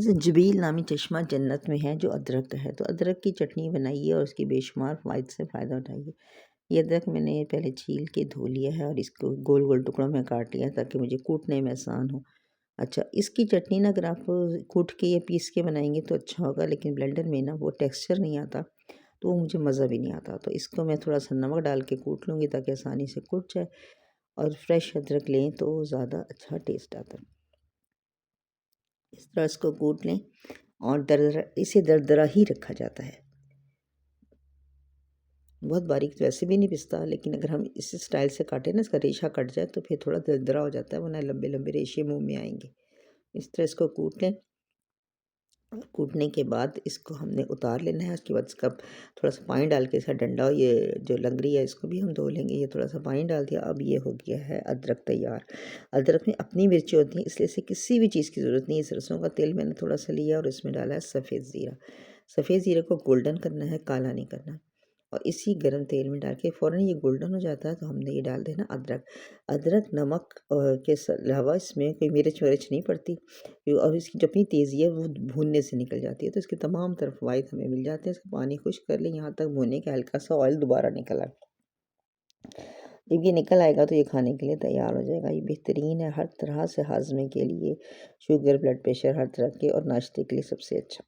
ज़ंजबील नामी चश्मा जन्नत में है जो अदरक का है। तो अदरक की चटनी बनाइए और उसकी बेशुमार फ़वाइद से फ़ायदा उठाइए। ये अदरक मैंने पहले छील के धो लिया है और इसको गोल गोल टुकड़ों में काट लिया ताकि मुझे कूटने में आसान हो। अच्छा, इसकी चटनी ना अगर आप कूट के या पीस के बनाएंगे तो अच्छा होगा, लेकिन ब्लेंडर में ना वो टेक्सचर नहीं आता, तो वो मुझे मज़ा भी नहीं आता। तो इसको मैं थोड़ा सा नमक डाल के कूट लूँगी ताकि आसानी से कूट जाए, और फ्रेश अदरक लें तो ज़्यादा अच्छा टेस्ट आता है। इस तरह इसको कूट लें और दरदरा, इसे दरदरा ही रखा जाता है। बहुत बारीक तो वैसे भी नहीं पिसता, लेकिन अगर हम इस स्टाइल से काटें ना, इसका रेशा कट जाए तो फिर थोड़ा दरदरा हो जाता है, वरना लंबे लंबे रेशे मुंह में आएंगे। इस तरह इसको कूट लें और कूटने के बाद इसको हमने उतार लेना है। उसके बाद इसका थोड़ा सा पानी डाल के, इसका डंडा, ये जो लंगड़ी है, इसको भी हम धो लेंगे। ये थोड़ा सा पानी डाल दिया, अब ये हो गया है अदरक तैयार। अदरक में अपनी मिर्ची होती हैं, इसलिए इसे किसी भी चीज़ की ज़रूरत नहीं है। सरसों का तेल मैंने थोड़ा सा लिया और इसमें डाला है सफ़ेद ज़ीरा। सफ़ेद ज़ीरे को गोल्डन करना है, काला नहीं करना। और इसी गर्म तेल में डाल के फ़ौरन ये गोल्डन हो जाता है तो हमने ये डाल देना अदरक। अदरक नमक के अलावा इसमें कोई मिर्च विर्च नहीं पड़ती, और इसकी जो अपनी तेज़ी है वो भूनने से निकल जाती है, तो इसके तमाम तरफ फ़वाइद हमें मिल जाते हैं। इसका पानी खुश्क कर लें यहाँ तक भुने के हल्का सा ऑयल दोबारा निकल आए। जब ये निकल आएगा तो ये खाने के लिए तैयार हो जाएगा। ये बेहतरीन है हर तरह से, हाज़मे के लिए, शुगर, ब्लड प्रेशर, हर तरह के, और नाश्ते के लिए सबसे अच्छा।